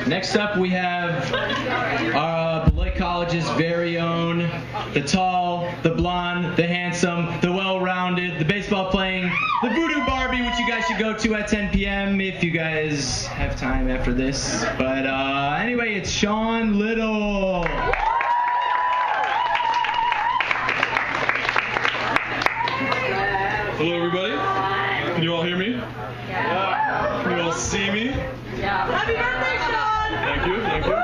Next up, we have Beloit College's very own, the tall, the blonde, the handsome, the well-rounded, the baseball-playing, the Voodoo Barbie, which you guys should go to at 10 p.m. if you guys have time after this. But anyway, it's Sean Little. Hello, everybody. Can you all hear me? Yeah. Can you all see me? Yeah. Happy birthday, Sean! Thank you, thank you.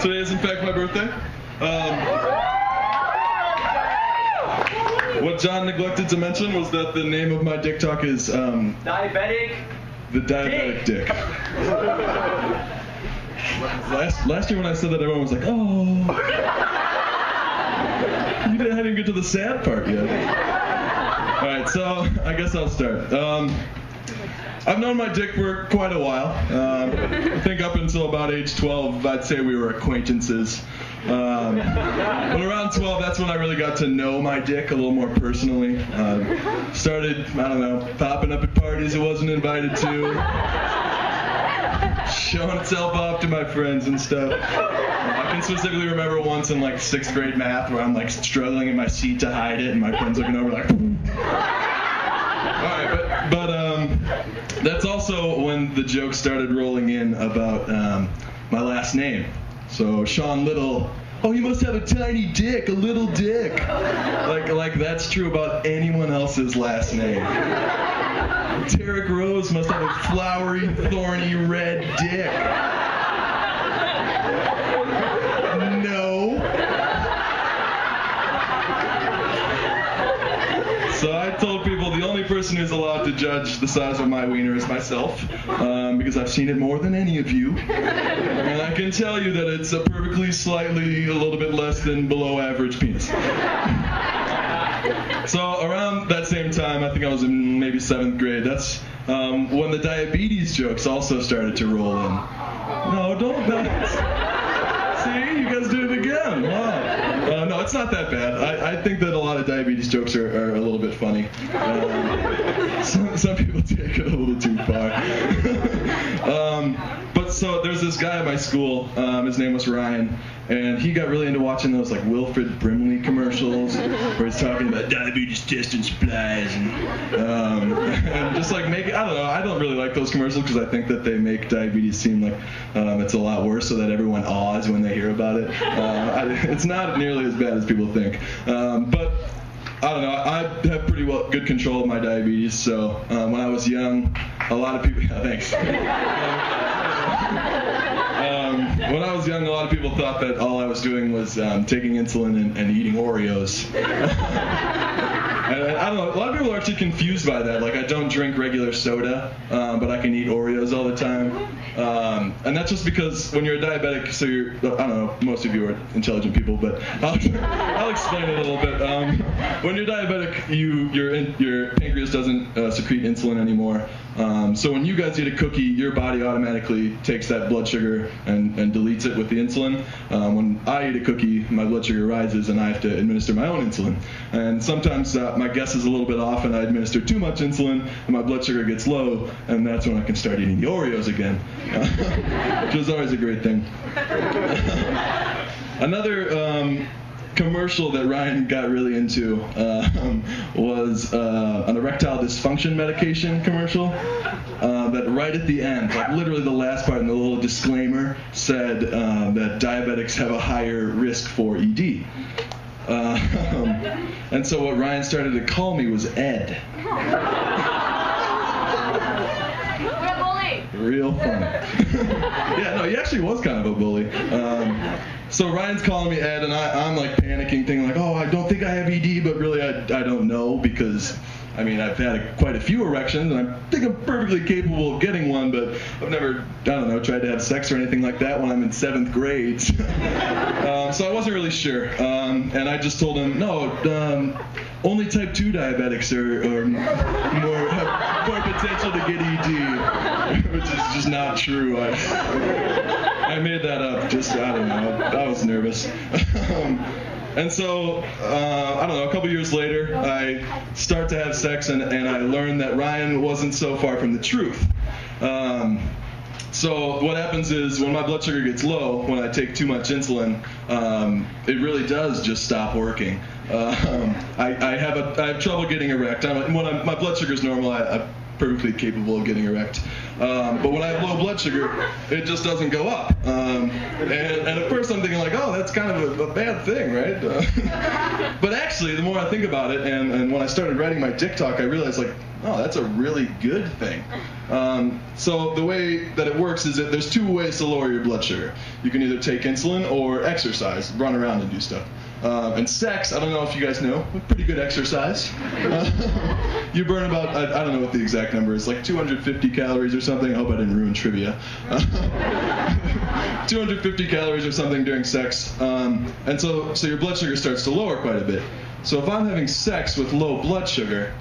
Today is in fact my birthday. What John neglected to mention was that the name of my dick talk is Diabetic the Diabetic Dick. Last year when I said that, everyone was like, "Oh, you didn't even get to the sad part yet." All right, so I guess I'll start. I've known my dick for quite a while. I think up until about age 12, I'd say we were acquaintances. But around 12, that's when I really got to know my dick a little more personally. Started, I don't know, popping up at parties it wasn't invited to, showing itself off to my friends and stuff. I can specifically remember once in like 6th grade math where I'm like struggling in my seat to hide it, and my friend's looking over like. Alright, but that's also when the jokes started rolling in about my last name. So Sean Little, oh, you must have a tiny dick, a little dick. Like that's true about anyone else's last name. Tarek Rose must have a flowery, thorny, red dick. No. So I told people the only person who's allowed to judge the size of my wiener is myself, because I've seen it more than any of you. And I can tell you that it's a perfectly slightly a little bit less than below average penis. So around that same time, I think I was in maybe 7th grade, that's when the diabetes jokes also started to roll in. No, don't. See, you guys did it again. Wow. No, it's not that bad. I think that a lot of diabetes jokes are a little bit funny. Some people take it a little too far. But so there's this guy at my school. His name was Ryan. And he got really into watching those like Wilfred Brimley commercials where he's talking about diabetes testing supplies and just like I don't know, I don't really like those commercials because I think that they make diabetes seem like it's a lot worse so that everyone awes when they hear about it. It's not nearly as bad as people think. But I don't know, I have pretty good control of my diabetes, so when I was young, a lot of people, thanks. When I was young, a lot of people thought that all I was doing was taking insulin and eating Oreos. And I don't know, a lot of people are actually confused by that. Like, I don't drink regular soda, but I can eat Oreos all the time. And that's just because when you're a diabetic, so you're, I don't know, most of you are intelligent people, but I'll explain it a little bit. When you're diabetic, your pancreas doesn't secrete insulin anymore. So when you guys eat a cookie, your body automatically takes that blood sugar and deletes it with the insulin. When I eat a cookie, my blood sugar rises and I have to administer my own insulin. And sometimes my guess is a little bit off and I administer too much insulin and my blood sugar gets low, and that's when I can start eating the Oreos again, which is always a great thing. Another commercial that Ryan got really into was an erectile dysfunction medication commercial that right at the end, like literally the last part in the little disclaimer, said that diabetics have a higher risk for ED. And so what Ryan started to call me was Ed. Real funny. Yeah, no, he actually was kind of a bully. So Ryan's calling me Ed, and I'm like panicking, thinking like, oh, I don't think I have ED, but really I don't know, because I mean, I've had quite a few erections, and I think I'm perfectly capable of getting one, but I've never, I don't know, tried to have sex or anything like that when I'm in 7th grade. So I wasn't really sure. And I just told him, no, only type 2 diabetics have more potential to get ED, which is just not true. I made that up, just, I don't know, I was nervous. And so, I don't know, a couple years later, I start to have sex, and I learned that Ryan wasn't so far from the truth. So what happens is when my blood sugar gets low, when I take too much insulin, it really does just stop working. I have trouble getting erect. My blood sugar is normal. I'm perfectly capable of getting erect. But when I have low blood sugar, it just doesn't go up. And at first I'm thinking like, oh, that's kind of a bad thing, right? But actually, the more I think about it, and when I started writing my Dick Talk, I realized like, oh, that's a really good thing. So the way that it works is that there's 2 ways to lower your blood sugar. You can either take insulin or exercise, run around and do stuff. And sex, I don't know if you guys know, pretty good exercise. You burn about, I don't know what the exact number is, like 250 calories or something. I hope I didn't ruin trivia. 250 calories or something during sex. And so your blood sugar starts to lower quite a bit. So if I'm having sex with low blood sugar,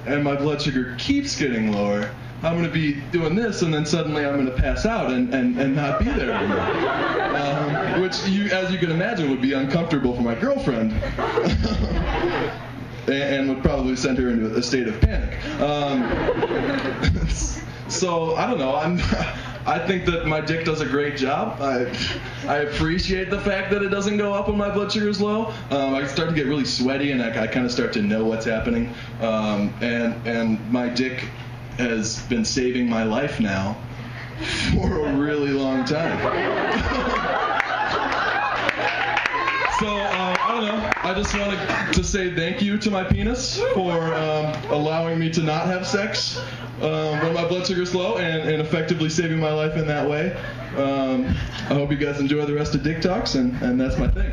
and my blood sugar keeps getting lower, I'm going to be doing this, and then suddenly I'm going to pass out and not be there anymore. Which, as you can imagine, would be uncomfortable for my girlfriend. And would probably send her into a state of panic. So, I don't know. I think that my dick does a great job. I appreciate the fact that it doesn't go up when my blood sugar is low. I start to get really sweaty, and I kind of start to know what's happening. And my dick has been saving my life now for a really long time. So, I don't know. I just wanted to say thank you to my penis for allowing me to not have sex when my blood sugar's low and effectively saving my life in that way. I hope you guys enjoy the rest of Dick Talks, and that's my thing.